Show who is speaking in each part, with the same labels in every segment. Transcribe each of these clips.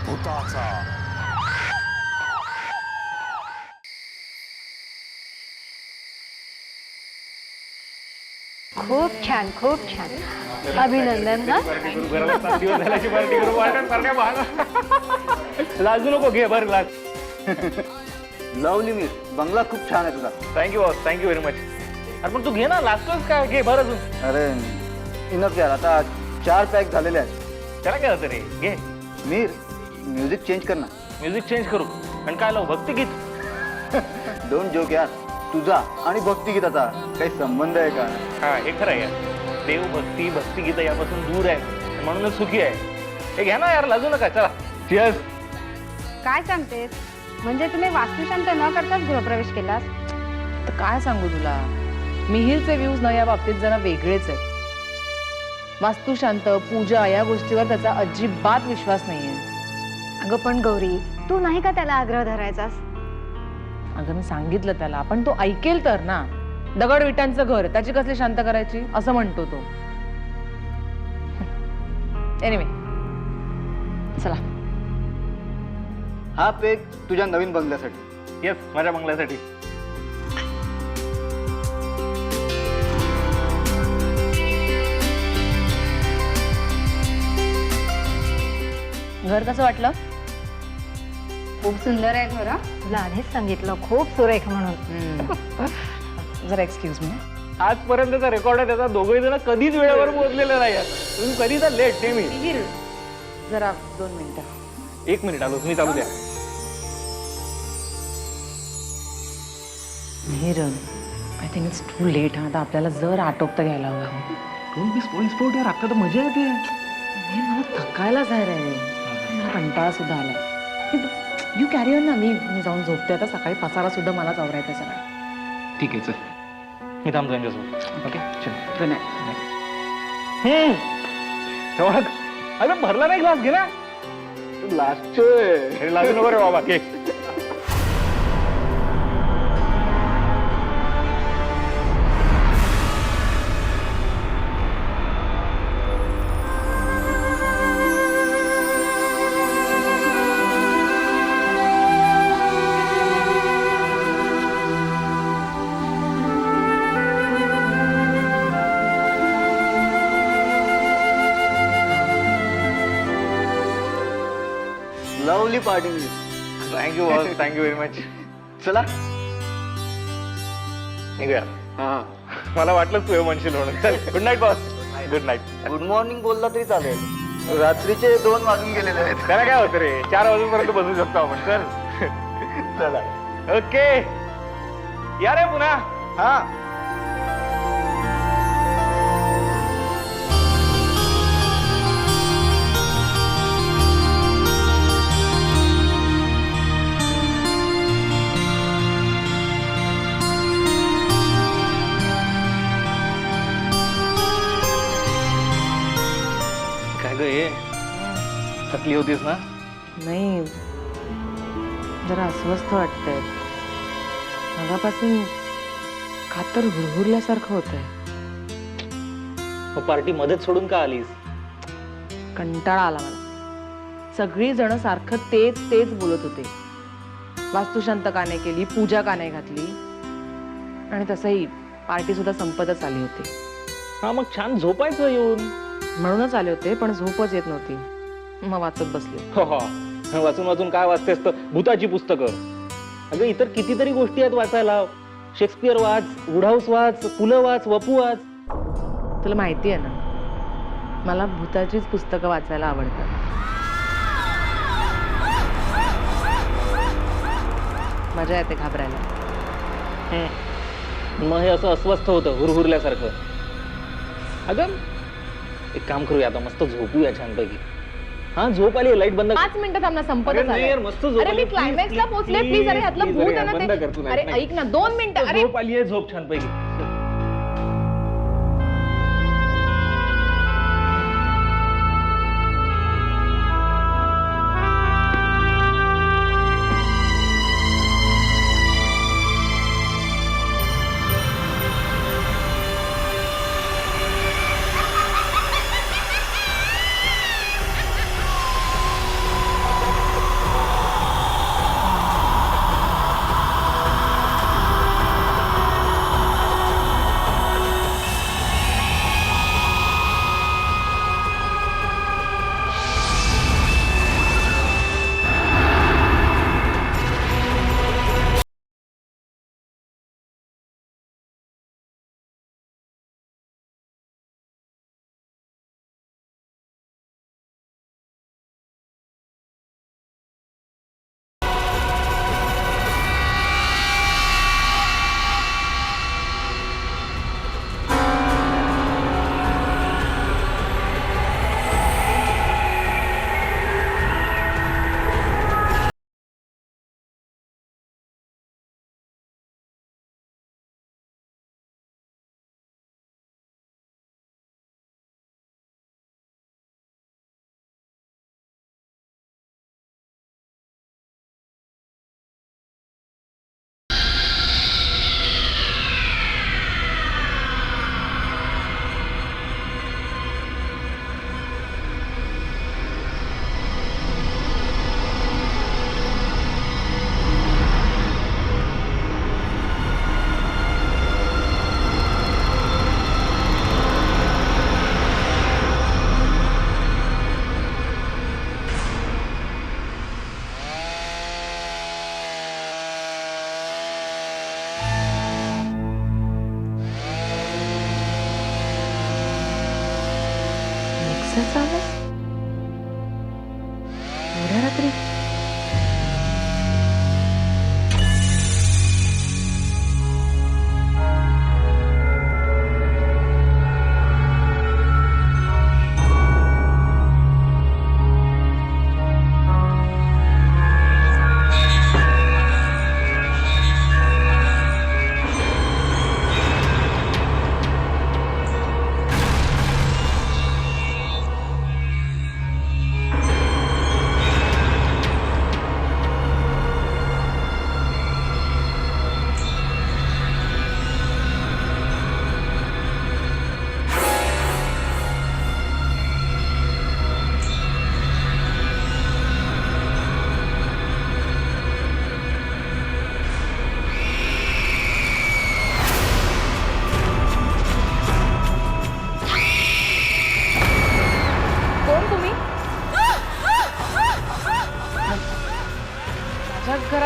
Speaker 1: भूताचा.
Speaker 2: खूप छान, खूप छान. अभिनंदन.
Speaker 3: लाजू नको, घे भर ग्लास.
Speaker 4: लवली मीर, बंगला खूप छान आहे तुझा.
Speaker 3: Thank you boss, thank you very much. अरे पण तू घे ना, लाजतोस काय? घे भर अजून.
Speaker 4: अरे इनफ यार, आता 4 पॅक झालेले आहेत.
Speaker 3: त्याला काय होतं रे, घे.
Speaker 4: मीर, म्युझिक चेंज कर ना.
Speaker 3: म्युझिक चेंज करू आणि काय लावू? भक्तिगीत.
Speaker 4: डोंट जोक यार, तुझा आणि भक्तिगीताचा काही संबंध आहे का?
Speaker 3: हा, हे खरं आहे. देव भक्ती भक्तिगीत यापासून दूर आहे, म्हणूनच सुखी आहे. हे घ्या ना यार, लाजू नका. चला, चिअर्स.
Speaker 2: काय सांगतेस? म्हणजे तुम्ही वास्तुशांत न करताच गृहप्रवेश केलास?
Speaker 5: तर काय सांगू तुला, मिहिरचे व्ह्यूज ना या बाबतीत जरा वेगळेच आहेत. वास्तुशांत, पूजा या गोष्टीवर त्याचा अजिबात विश्वास नाहीये.
Speaker 2: अगं पण गौरी, तू नाही का त्याला आग्रह धरायचास?
Speaker 5: अगं मी सांगितलं त्याला, पण तो ऐकेल तर ना. दगड विटांचं घर, त्याची कसली शांत करायची असं म्हणतो तो. एनिवे, चला.
Speaker 4: हा पॅक तुझ्या नवीन बंगल्यासाठी.
Speaker 3: येस, माझ्या बंगल्यासाठी.
Speaker 5: घर कसं वाटलं?
Speaker 2: खूप सुंदर आहे घर. तुला आधीच सांगितलं खूप सुरेख म्हणून.
Speaker 5: जरा एक्सक्यूज मी.
Speaker 3: आजपर्यंतचा रेकॉर्ड आहे त्याचा, दोघे जण कधीच वेळेवर पोहोचलेले नाही. तुम्ही कधीच लेट. ते मी
Speaker 5: मिहिर, जरा 2 मिनिटं.
Speaker 3: 1 मिनिट आलो, तुम्ही चालू द्या.
Speaker 5: Mihir, I think it's too late. आता आपल्याला जर आटोपता घ्यायला हवं.
Speaker 3: डोंट बी स्पोर्ट यार, आता तर मजा येते.
Speaker 5: मला थकायला जाय रे, मला कंटाळा सुद्धा आला. यू कॅरी ऑन ना, मी जाऊन झोपते आता. सकाळी पसारा सुद्धा मलाच आवरायचा सगळा.
Speaker 3: ठीक आहे, चल. मी थांबतो यांच्यासोबत. ओके, चल.
Speaker 5: Good night.
Speaker 3: अरे भरला नाही ग्लास, घे ना.
Speaker 4: लाजतोय.
Speaker 3: लाजू नको रे बाबा, घे.
Speaker 4: Lovely party Mir.
Speaker 3: Thank you boss, thank you very much.
Speaker 4: चला
Speaker 3: निघूया.
Speaker 4: हा.
Speaker 3: मला वाटलं तू हे म्हणशील म्हणून. चल, good night boss. Good night.
Speaker 4: Good morning बोलला तरी चालेल. रात्रीचे 2 वाजून गेलेले आहेत.
Speaker 3: त्याला काय होतं रे, 4 वाजेपर्यंत बसू शकतो आपण. चल.
Speaker 4: चला.
Speaker 3: ओके, या रे पुन्हा.
Speaker 4: हा.
Speaker 3: काय ग हे, थकली होतीस ना?
Speaker 5: नाही, जरा अस्वस्थ वाटतंय. मगापासून खातर हुरहुरल्यासारखं होतंय.
Speaker 3: पार्टी मध्येच सोडून का आलीस?
Speaker 5: कंटाळा आला मला. सगळी जण सारखं तेच तेच बोलत होते. वास्तुशांत का नाही केली, पूजा का नाही घातली, आणि तसंही पार्टी सुद्धा संपतच आली होती.
Speaker 3: हा, मग छान झोपायचं येऊन.
Speaker 5: म्हणूनच आले होते, पण झोपच येत नव्हती. मग वाचत बसले.
Speaker 3: वाचून वाचून काय वाचतेस तर? भूताची पुस्तकं. अगं इतर कितीतरी गोष्टी आहेत वाचायला. शेक्सपियर वाच, वुडहाऊस वाच, पुलं वाच, वपू वाच.
Speaker 5: तुला माहिती आहे ना, मला भूताचीच पुस्तकं वाचायला आवडतात. मजा येते घाबरायला.
Speaker 3: मग हे असं अस्वस्थ होतं, हुरहुरल्यासारखं. अगं एक काम करूया, आता मस्त झोपूया छानपैकी. हा, झोप आली. लाईट बंद.
Speaker 5: 5 मिनिटं थांब ना, संपतच आलंय.
Speaker 3: मस्त झोप.
Speaker 5: अरे मी क्लायमॅक्सला पोहोचले, प्लीज. अरे ह्यातलं भूत आहे ना ते. अरे ऐक ना, 2 मिनिटं. अरे
Speaker 3: झोप आली आहे, झोप छानपैकी.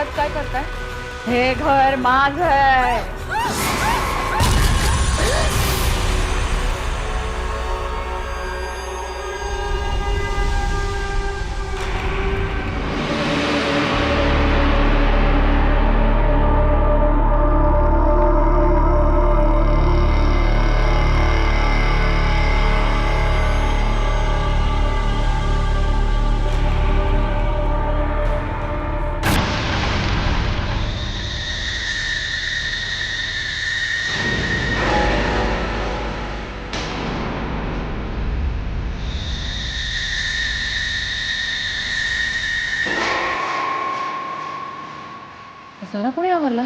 Speaker 5: घरात काय करताय?
Speaker 2: हे घर माझ आहे.
Speaker 5: कशाला कोणी आवरला?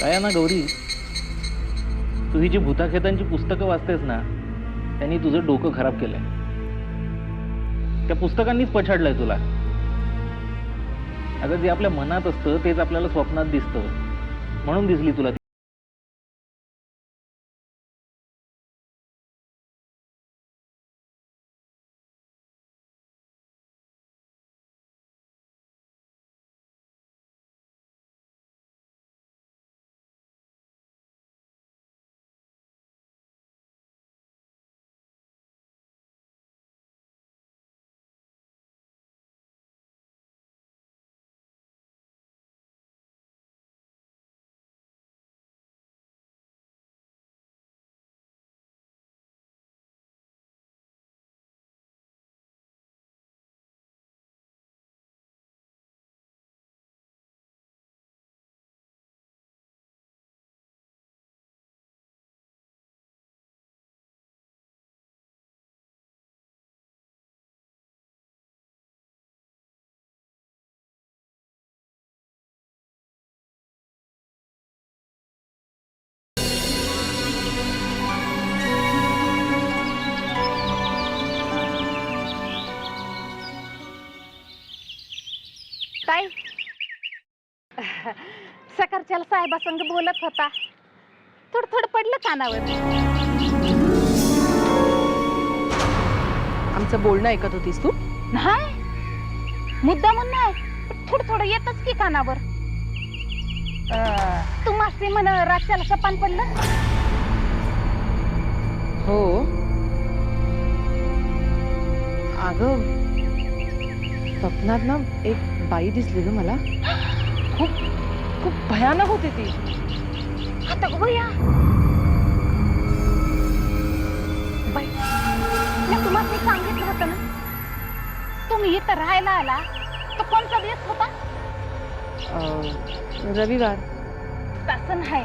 Speaker 3: काय आहे ना गौरी, तू ही जी भूताखेतांची पुस्तकं वाचतेस ना, त्यांनी तुझं डोकं खराब केलंय. त्या पुस्तकांनीच पछाडलंय तुला. अगं जे आपल्या मनात असतं तेच आपल्याला स्वप्नात दिसतं, म्हणून दिसली तुला ती.
Speaker 2: ताई, सकाळच्याला साहेबासंग बोलत होता, थोडं थोडं पडलं कानावर.
Speaker 5: आमचं बोलणं ऐकत होतीस तू?
Speaker 2: नाही, मुद्दामून नाही, थोडं थोडं येतच की कानावर. तू मास्ती म्हण रातच्याला सपान पडलं.
Speaker 5: हो. अगं स्वप्नात ना एक बाई दिसली ग मला. खूप खूप भयानक होती ती.
Speaker 2: आता गो बया बाई, मी तुम्हाला सांगितलं होतं ना, तुम्ही इथं राहायला आला तर कोणता दिवस होता?
Speaker 5: रविवार.
Speaker 2: तसं नाही,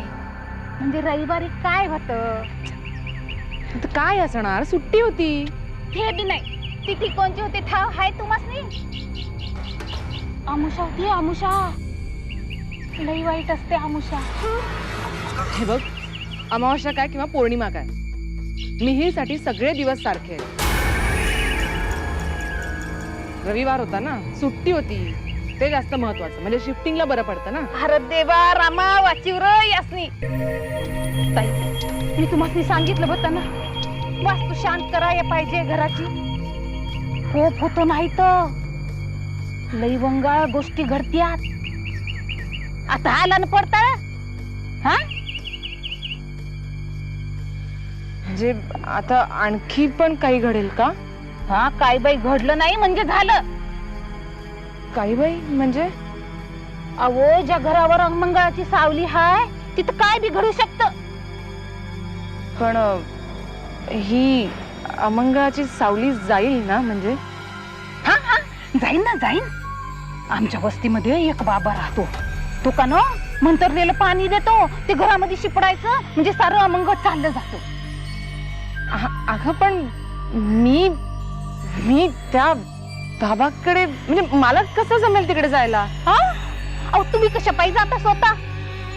Speaker 2: म्हणजे रविवारी काय होतं?
Speaker 5: आता काय असणार, सुट्टी होती.
Speaker 2: हे बी नाही. तिथी कोणची होती ठाव हाय तुम्हाला? आमुषा होती. आमुषा लई वाईट असते आमुषा.
Speaker 5: हे बघ, अमावस्या काय किंवा पौर्णिमा काय, मिहीरसाठी सगळे दिवस सारखे आहेत. रविवार होता ना, सुट्टी होती, ते जास्त महत्वाचं. म्हणजे शिफ्टिंगला बरं पडतं ना.
Speaker 2: अरे देवा रामा वाचिवर यासनी. ताई, मी तुम्हाला सांगितलं होतं ना, वास्तू शांत करायला पाहिजे घराची. खूप होतो नाही तर लई वंगाळ गोष्टी घडत्यात. आता आला ना पडता. हा,
Speaker 5: म्हणजे आता आणखी पण काही घडेल का?
Speaker 2: हा, काय बाई घडलं नाही म्हणजे झालं.
Speaker 5: काही बाई म्हणजे?
Speaker 2: अहो ज्या घरावर अमंगळाची सावली हाय तिथं काय बी घडू शकतं.
Speaker 5: पण ही अमंगळाची सावली जाईल ना? म्हणजे
Speaker 2: हा हा जाईन ना जाईन. आमच्या वस्तीमध्ये एक बाबा राहतो. तो का न मंतरलेलं पाणी देतो ते घरामध्ये शिपडायचं म्हणजे सारं अमंगळ चाललं जातो.
Speaker 5: अगं पण मी त्या बाबाकडे म्हणजे मला कसं जमेल तिकडे जायला?
Speaker 2: हा अहो तुम्ही कशा पाहिजे जाता स्वतः?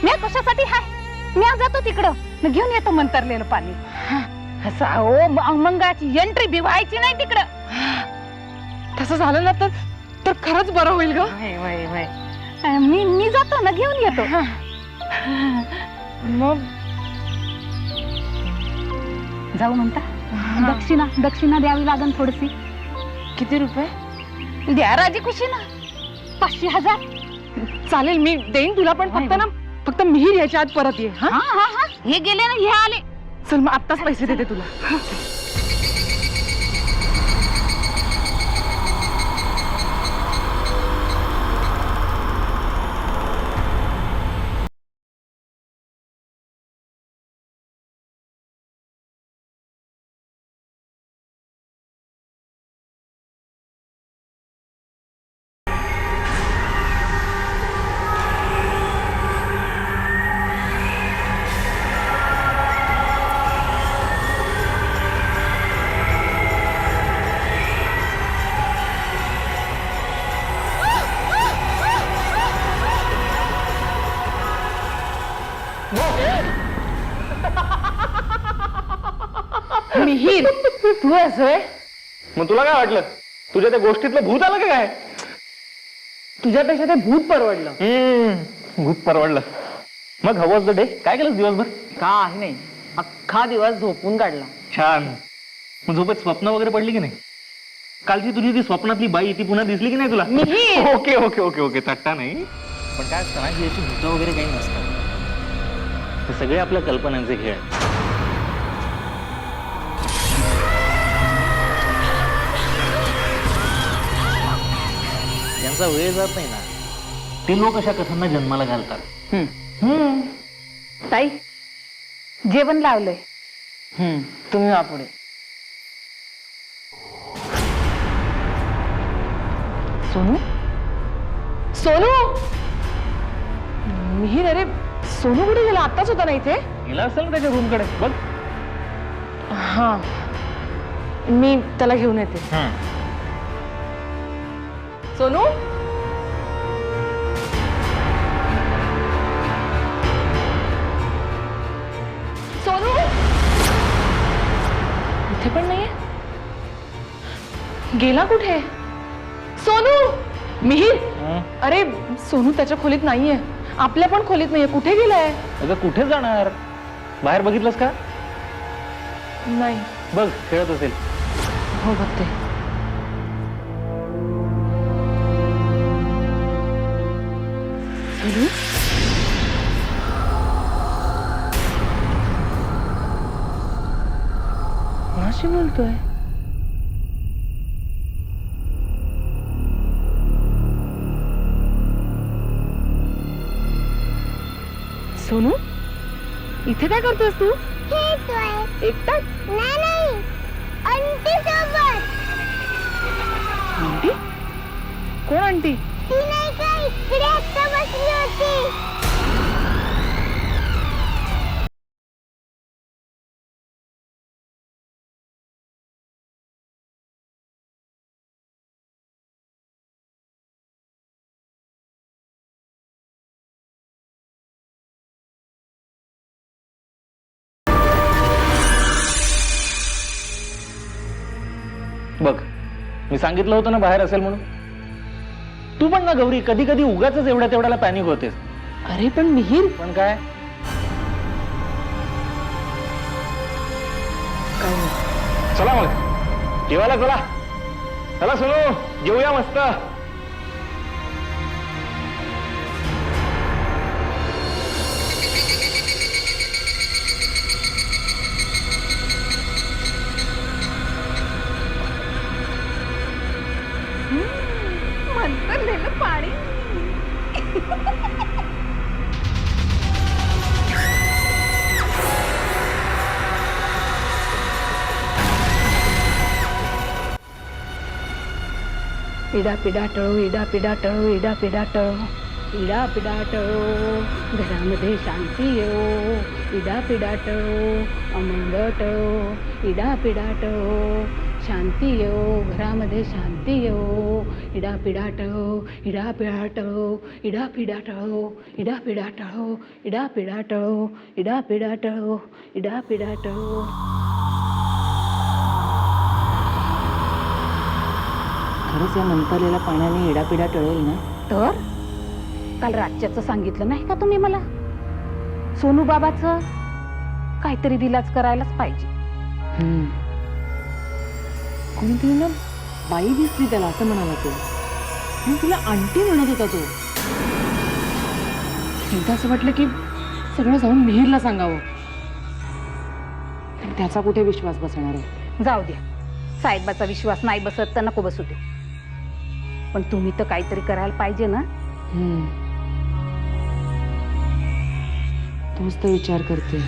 Speaker 2: मी कशासाठी हाय? मी जातो तिकडं न घेऊन येतो मंतरलेलं पाणी. असं अहो अमंगळाची एंट्री बी व्हायची नाही तिकडं.
Speaker 5: तसं झालं ना तर खरंच बरं होईल ग.
Speaker 2: मी जातो ना घेऊन येतो.
Speaker 5: मग
Speaker 2: जाऊ म्हणता? दक्षिणा द्यावी लागन थोडीशी.
Speaker 5: किती रुपये?
Speaker 2: द्या राजी खुशीना. 500,000.
Speaker 5: चालेल मी देईन तुला, पण फक्त मिहीर याच्या आत परत ये. हा
Speaker 2: हा हे गेले ना हे आले.
Speaker 5: चल मग आत्ताच पैसे देते तुला. मिहीर तू आहेस होय?
Speaker 3: मग तुला काय वाटलं? तुझ्या त्या गोष्टीतलं भूत आलं का काय?
Speaker 5: तुझ्यापेक्षा ते भूत परवडलं.
Speaker 3: भूत परवडलं. मग हाऊ वॉज द डे? काय केलं दिवसभर?
Speaker 5: काही नाही, अख्खा दिवस झोपून काढला.
Speaker 3: छान. मग झोपेत स्वप्न वगैरे पडली की नाही? कालची तुझी ती स्वप्नातली बाई ती पुन्हा दिसली की नाही तुला?
Speaker 5: Mihir
Speaker 3: okay okay okay okay तट्टा नाही. पण काय असतं ना की याची भूत वगैरे काही नसतात. हे सगळे आपल्या कल्पनांचे खेळ आहेत. ज्यांचा वेळ जात नाही ना ते लोक अशा कथांना जन्माला घालतात.
Speaker 2: ताई जेवण लावलंय.
Speaker 5: तुम्ही वा पुढे. सोनू सोनू मिहीर, अरे सोनू कुठे गेला? आत्ताच होता ना इथे.
Speaker 3: गेला असेल ना त्याच्या रूम कडे बघ.
Speaker 5: हा मी त्याला घेऊन येते. सोनू सोनू इथे पण नाहीये. गेला कुठे? सोनू मिहीर, अरे सोनू त्याच्या खोलीत नाहीये, आपल्या पण खोलीत नाहीये. कुठे गेलाय?
Speaker 3: अगं कुठे जाणार? बाहेर बघितलंस का?
Speaker 5: नाही.
Speaker 3: बघ खेळत असेल.
Speaker 5: हो बघते. सोनू कोणाशी बोलतोय? सोनू इथे काय करतोस तू? एकटाच?
Speaker 1: नाही आंटी सोबत.
Speaker 5: आंटी? कोण आंटी?
Speaker 1: ती नाही का इकडे आता बसली होती.
Speaker 3: बघ मी सांगितलं होतं ना बाहेर असेल म्हणून. तू पण ना गौरी कधी कधी उगाच एवढ्या तेवढ्याला पॅनिक होतेस.
Speaker 5: अरे पण मिहीर
Speaker 3: पण काय चला मग जेवायला चला. चला सोनू जेवूया मस्त.
Speaker 2: मंतरलेलं पाणी. इडा पिडा टळो, इडा पिडा टळो, इडा पिडा टळो, इडा पिडा टळो, घरामध्ये शांती येवो. इडा पिडा टळो, अमंग टळो, इडा पिडा टळो, शांती येवो, घरामध्ये शांती येवो. इडा पिडा टळो, इडा पिडा टळो, इडा पिडा टळो, इडा पिडा टळो, इडा पिडा टळो, इडा पिडा टळो, इडा पिडा टळो.
Speaker 5: खरंच या मंतरलेल्या पाण्याने इडापिडा टळेल ना?
Speaker 2: तर काल रातच्याचं सांगितलं नाही का तुम्ही मला? सोनू बाबाचं काहीतरी विलाज करायलाच पाहिजे.
Speaker 5: कोणती ना बाई दिसली त्याला असं म्हणाला तो. आणि तुला आंटी म्हणत होता तो. एकदा असं वाटलं की सगळं जाऊन मिहीरला सांगावं. पण त्याचा कुठे विश्वास बसणार आहे?
Speaker 2: जाऊ द्या, साहेबाचा विश्वास नाही बसत तर नको बसू दे. पण तुम्ही तर काहीतरी करायला पाहिजे ना.
Speaker 5: तोच तर विचार करते.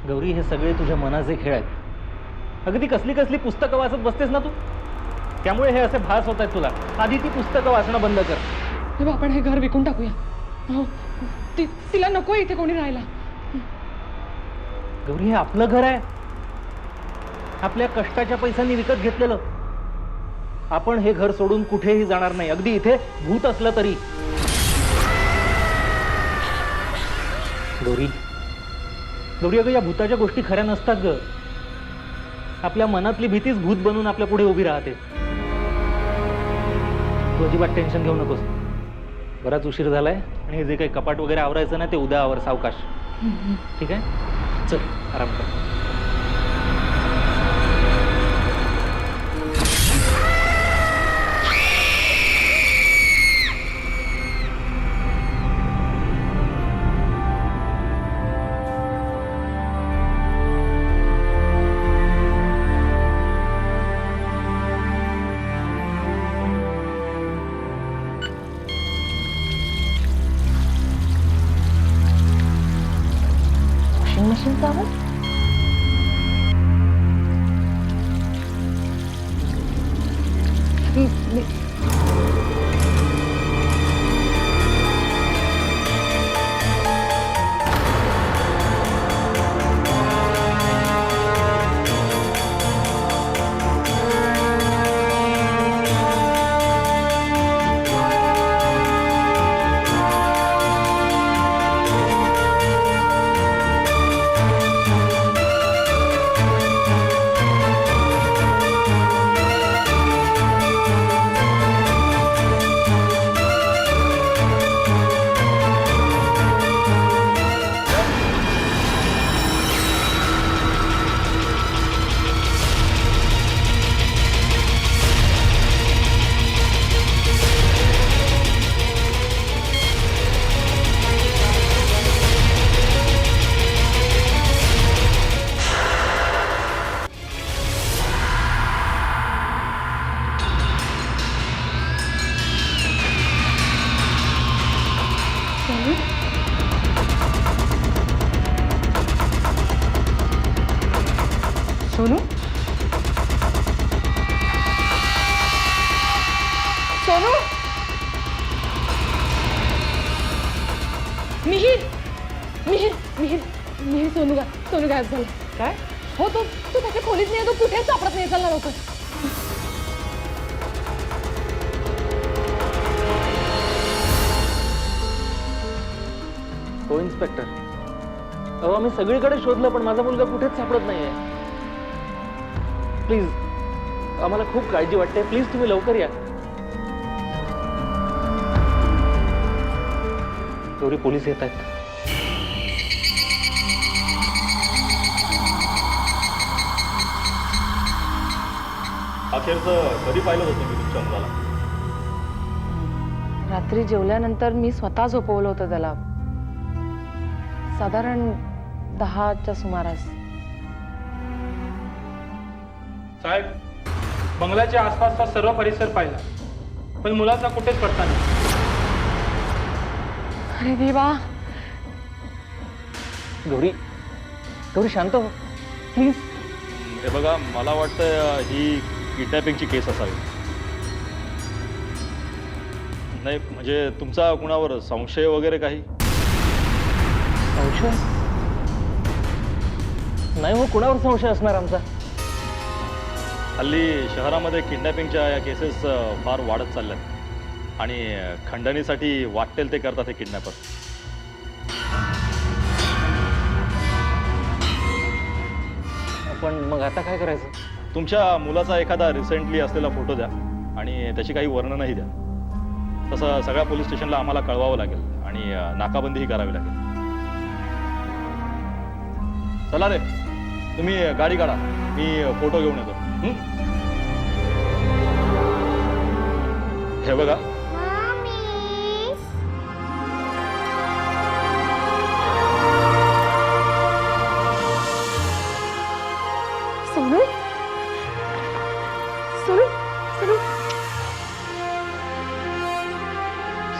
Speaker 3: गौरी, हे सगळे तुझ्या मनाचे खेळ आहेत. अगदी कसली कसली पुस्तकं वाचत बसतेस ना तू, त्यामुळे हे असे भास होत आहेत तुला. आधी ती पुस्तकं वाचणं बंद कर.
Speaker 5: तेव्हा आपण हे घर विकून टाकूया. हो, तिला नको इथे कोणी राहायला.
Speaker 3: गौरी, हे आपलं घर आहे, आपल्या कष्टाच्या पैशांनी विकत घेतलेलं. आपण हे घर सोडून कुठेही जाणार नाही, अगदी इथे भूत असलं तरी. गौरी, गौरी, अगं या भूताच्या गोष्टी खऱ्या नसतात ग. आपल्या मनातली भीतीच भूत बनून आपल्या पुढे उभी राहते. तू अजिबात टेन्शन घेऊ नकोस. बराच उशीर झालाय आणि हे जे काही कपाट वगैरे आवरायचं ना ते उद्या आवर, सावकाश. ठीक आहे, चल आराम कर.
Speaker 2: मशीनचा आवाज. सोनू गायब झाला.
Speaker 5: काय?
Speaker 2: हो तो तो त्याच्या खोलीत नाही, तो कुठेच सापडत नाही. चला लवकर.
Speaker 3: हो इन्स्पेक्टर. अहो आम्ही सगळीकडे शोधलं पण माझा मुलगा कुठेच सापडत नाहीये. प्लीज, आम्हाला खूप काळजी वाटते. प्लीज तुम्ही लवकर या. गौरी, पोलीस येत आहेत.
Speaker 6: अखेरचं कधी पाहिलं होतं मी तुमच्या मुलाला?
Speaker 5: रात्री जेवल्यानंतर मी स्वतः झोपवलं होतं त्याला, साधारण 10च्या सुमारास.
Speaker 7: साहेब, बंगल्याच्या आसपासचा सर्व परिसर पाहिला पण मुलाचा कुठेच पत्ता नाही.
Speaker 5: अरे देवा.
Speaker 3: गौरी, गौरी शांत हो प्लीज.
Speaker 6: हे बघा, मला वाटतं ही किडनॅपिंगची केस असावी. नाही म्हणजे तुमचा कुणावर संशय वगैरे काही?
Speaker 3: संशय नाही हो, कुणावर संशय असणार आमचा?
Speaker 6: हल्ली शहरामध्ये किडनॅपिंगच्या या केसेस फार वाढत चालल्यात आणि खंडणीसाठी वाटेल ते करतात हे किडनॅपर.
Speaker 3: पण मग आता काय करायचं?
Speaker 6: तुमच्या मुलाचा एखादा रिसेंटली असलेला फोटो द्या आणि त्याची काही वर्णनही द्या. तसं सगळ्या पोलीस स्टेशनला आम्हाला कळवावं लागेल आणि नाकाबंदीही करावी लागेल. चला रे, तुम्ही गाडी काढा, मी फोटो घेऊन येतो. हे बघा,
Speaker 1: मम्मी
Speaker 2: सोनू सोनू सोनू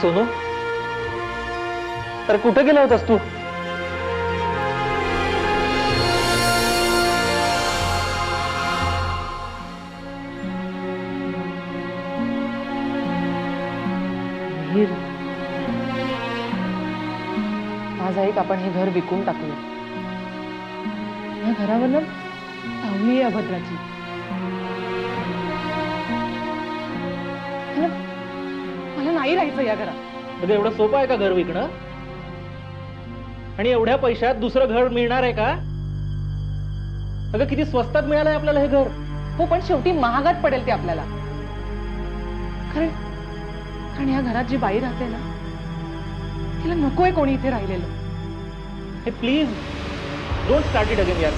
Speaker 3: सोनू, तर कुठे गेला होतास तू?
Speaker 5: आज ऐक, आपण हे घर विकून टाकूया. या घरावर धावली आहे अभद्राची.
Speaker 2: मला नाही राहायचं या घरात.
Speaker 3: म्हणजे एवढं सोपं आहे का घर विकणं? आणि एवढ्या पैशात दुसरं घर मिळणार आहे का? अगं किती स्वस्तात मिळालंय आपल्याला हे घर.
Speaker 2: हो पण शेवटी महागात पडेल ते आपल्याला. कारण या घरात जी बाई राहते ना, तिला नकोय कोणी इथे राहिलेलं.
Speaker 3: हे please don't start it again यार.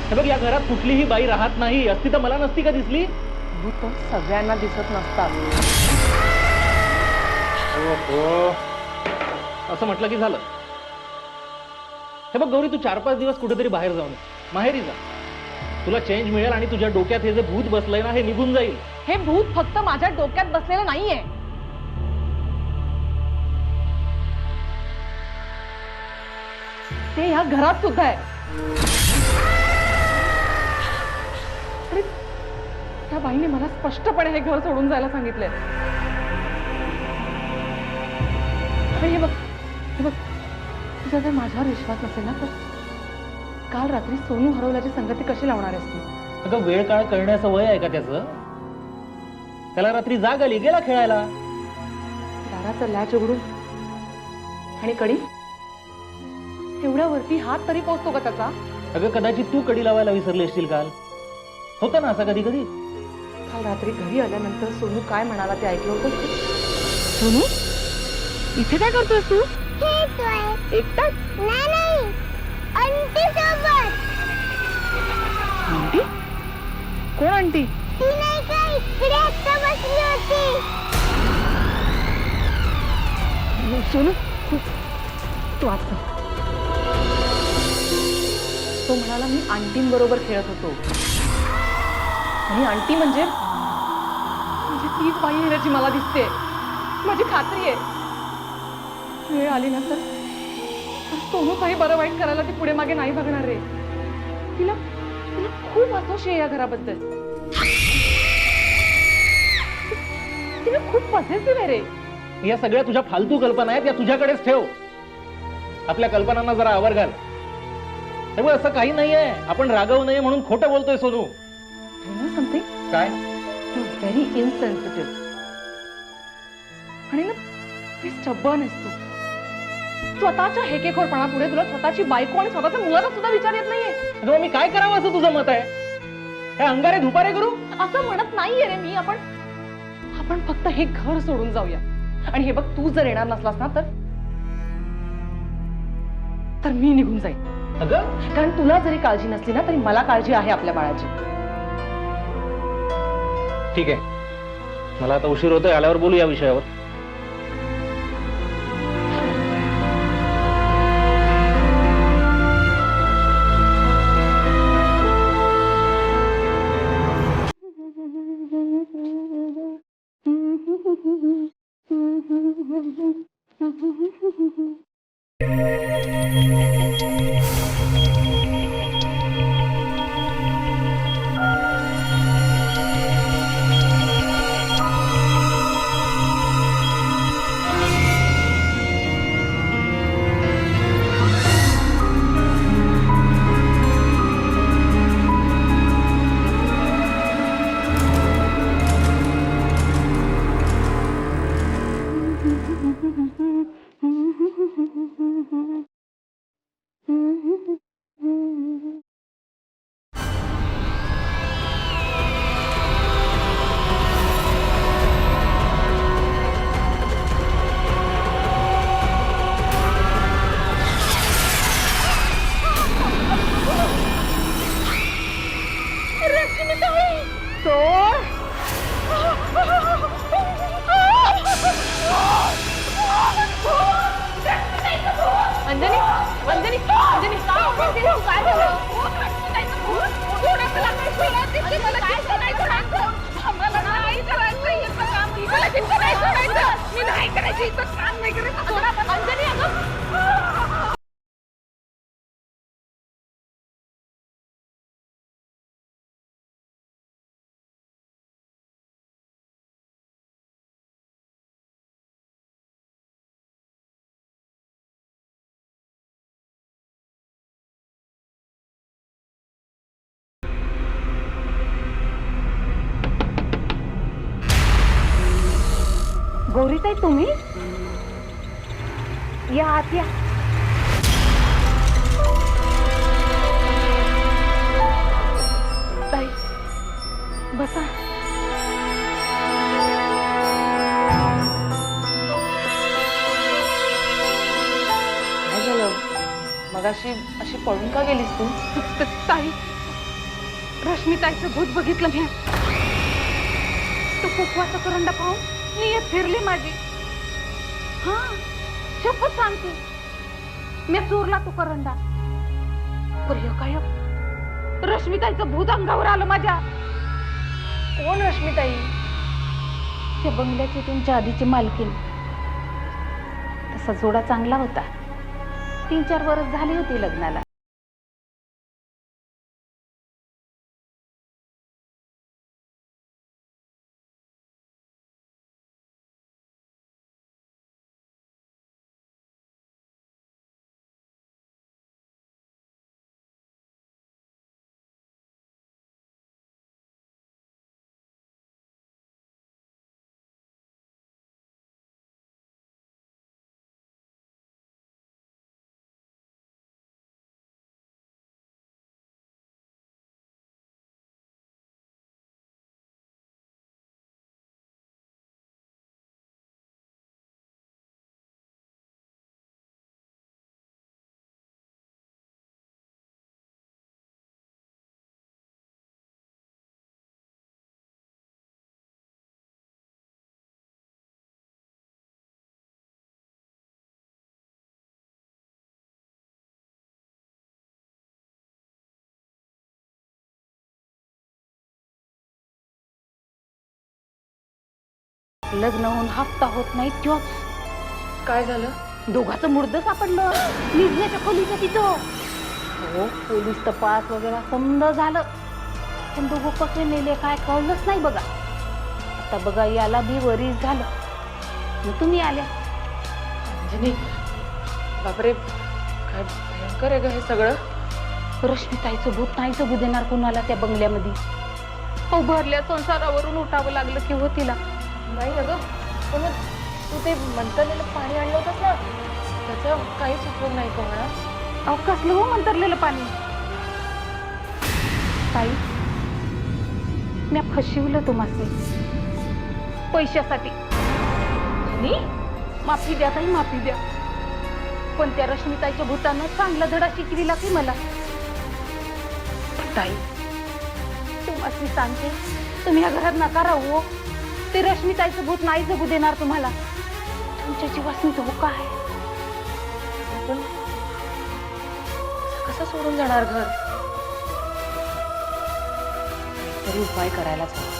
Speaker 3: हे बघ, या घरात कुठलीही बाई राहत नाही. असती तर मला नसती का दिसली?
Speaker 5: भूत सगळ्यांना दिसत नसतात.
Speaker 3: असं म्हटलं की झालं. हे बघ गौरी, तू 4-5 दिवस कुठेतरी बाहेर जाऊन माहेरी जा. तुला चेंज मिळेल आणि तुझ्या डोक्यात हे जे भूत बसलंय ना, हे निघून जाईल.
Speaker 2: हे भूत फक्त माझ्या डोक्यात बसलेलं नाहीये. ते ह्या घरात सुद्धा आहे. अरे, त्या बाईने मला स्पष्टपणे हे घर सोडून जायला सांगितलंय. आणि हे बघ, तुझा जर माझ्यावर विश्वास नसेल ना, तर काल रात्री सोनू हरवल्याची संगती कशी लावणार आहेस तू?
Speaker 3: अगं वेळ काळ कळण्याचं वय आहे का त्याचं? त्याला रात्री जाग आली, गेला खेळायला.
Speaker 2: दाराचा लॅच उघडून आणि कडी, एवढ्या वरती हात तरी पोहोचतो का त्याचा?
Speaker 3: अगं कदाचित तू कडी लावायला विसरली असशील काल. होतं ना असं कधी कधी.
Speaker 2: काल रात्री घरी आल्यानंतर सोनू काय म्हणाला ते ऐकलं होतं? सोनू, इथे काय करतोस तू?
Speaker 1: खेळतोय.
Speaker 2: एकटाच?
Speaker 1: नाही, आंटी सोबत.
Speaker 2: आंटी? कोण आंटी?
Speaker 1: ती नाही का इकडे आता बसली होती.
Speaker 2: सोनू, तू आज तो म्हणाला मी आंटींबरोबर खेळत होतो. आणि आंटी म्हणजे तीच बाई आहे ज्याची मला दिसते. माझी खात्री आहे. वेळ आली ना तर सोनू काही बरं वाईट करायला ती पुढे मागे नाही बघणार रे. तिला खूप असोशी आहे या घराबद्दल. तिला खूप पॉझिटिव्ह आहे रे.
Speaker 3: या सगळ्या तुझ्या फालतू कल्पना आहेत, या तुझ्याकडेच ठेव. आपल्या कल्पनांना जरा आवर घाल. तेव्हा असं काही नाहीये, आपण रागवू नये म्हणून खोटं बोलतोय सोनू.
Speaker 5: समथिंग
Speaker 3: काय?
Speaker 5: व्हेरी इनसेन्सिटिव्ह आणि ना स्टबर्न आहेस तू. स्वतःच्या हेकेखोरपणा पुढे तुला स्वतःची बायको आणि स्वतःच्या मुलाचा सुद्धा विचार येत नाहीये.
Speaker 3: तेव्हा मी काय करावं असं तुझं मत आहे? काय अंगारे धुपारे करू?
Speaker 5: असं म्हणत नाहीये रे मी. आपण फक्त हे घर सोडून जाऊया. आणि हे बघ, तू जर येणार नसलास ना तर मी निघून जाईन.
Speaker 3: अगं
Speaker 5: कारण तुला जरी काळजी नसली ना तरी मला काळजी आहे आपल्या बाळाची.
Speaker 3: ठीक आहे, मला आता उशीर होतोय, आल्यावर बोलू या विषयावर.
Speaker 5: अंजनी अंजनी अंजनी काय झालं?
Speaker 2: गौरीताई तुम्ही या आत या. ताई बसा.
Speaker 5: काय झालं? मगाशी अशी पळून का गेलीस तू?
Speaker 2: ताई, रश्मिताईचं भूत बघितलं मी. तो कुकवाचा करंडा पाहून नियत फिरली माझी. हा, शपथ सांगते, मी चोरला तो करंडा. पर काय रश्मिताईचं भूत अंगावर आलं माझ्या.
Speaker 5: कोण रश्मिताई?
Speaker 2: त्या बंगल्याची तुमच्या आधीची मालकीण. तसा जोडा चांगला होता. 3-4 वर्ष झाली होती लग्नाला. लग्न होऊन हफ्ता होत नाही त्योच.
Speaker 5: काय झालं?
Speaker 2: दोघांचं मुर्द सापडलं निर्जयाच्या खोलीचं तिथं. हो, पोलीस तपास वगैरे समज झालं, पण दोघं कसे मेले काय कळलंच नाही बघा. आता बघा याला बी वरीच झालं. मग तुम्ही आल्या.
Speaker 5: अंजनी, बापरे, काय भयंकर आहे ग हे सगळं.
Speaker 2: रश्मिताईचं भूत नाही जगू देणार कुणाला त्या बंगल्यामध्ये. अहो भरल्या संसारावरून उठावं लागलं की हो तिला.
Speaker 5: नाही अगं, पण मग तू ते मंतरलेलं पाणी आणलं होतंस ना, त्याचा काहीच उपयोग नाही का होणार?
Speaker 2: अहो कसलं हो मंतरलेलं पाणी. ताई मी फसवलं तुम्हाला पैशासाठी. माफी द्या ताई, माफी द्या. पण त्या रश्मिताईच्या भूतानं चांगला धडा शिकविला की मला. ताई तुम्हाला सांगते, तुम्ही या घरात नका राहू. ते रश्मिताईचं भूत नाही जगू देणार तुम्हाला. तुमच्या जीवास मी धोका आहे.
Speaker 5: पण कसं सोडून जाणार घर? तरी उपाय करायलाच हवा.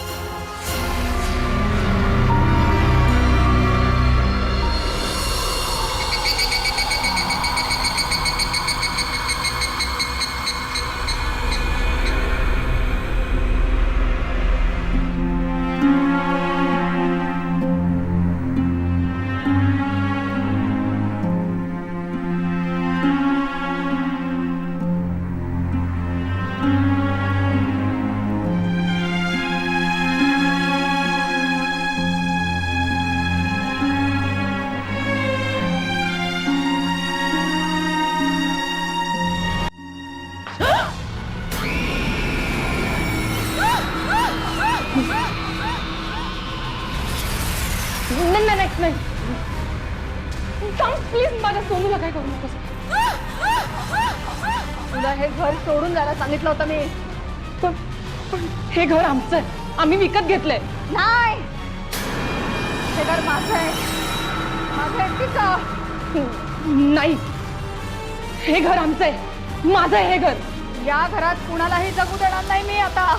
Speaker 2: नाही सांग प्लीज, माझ्या सोनूला काय करू नकोस. तुला हे घर सोडून जायला सांगितलं होतं मी. पण हे घर आमचं आहे, आम्ही विकत घेतलंय. नाही, हे घर माझं आहे, माझं एकटीचं. नाही, हे घर आमचं आहे, माझं आहे हे घर. या घरात कुणालाही जगू देणार नाही मी आता.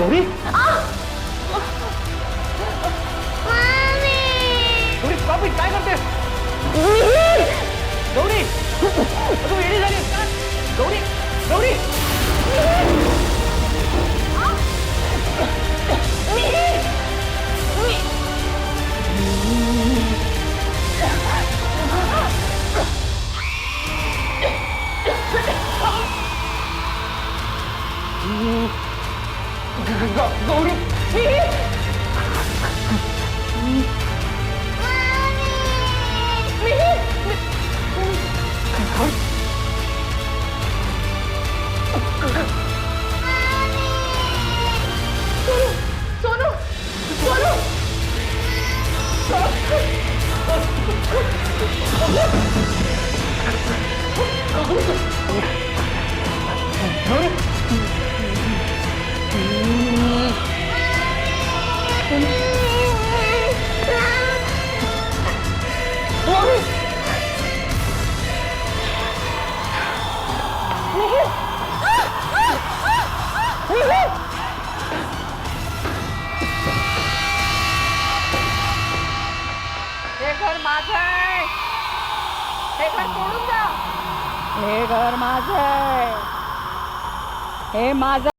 Speaker 3: Gauri, Gauri stop it. काय करतेस गौरी? तू वेडी झालीस का? गौरी, गौरी गौरी
Speaker 2: सोनू, सोनू, हे घर माझं आहे, हे घर सोडून जा. हे घर माझं आहे, हे माझं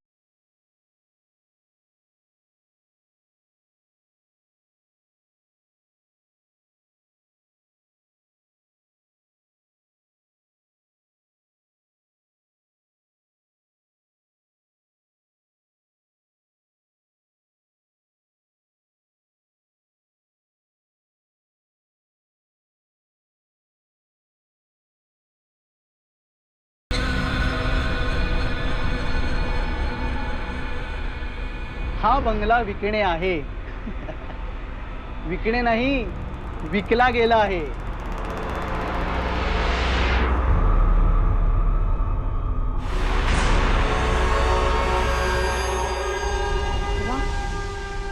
Speaker 8: हा बंगला विकणे आहे. विकणे नाही, विकला गेला आहे.
Speaker 1: वा,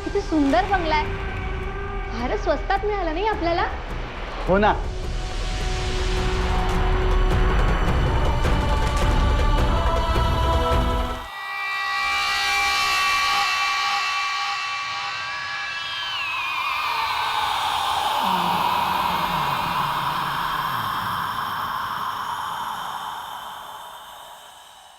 Speaker 1: किती सुंदर बंगला आहे. फारच स्वस्तात मिळाला नाही आपल्याला.
Speaker 8: हो ना.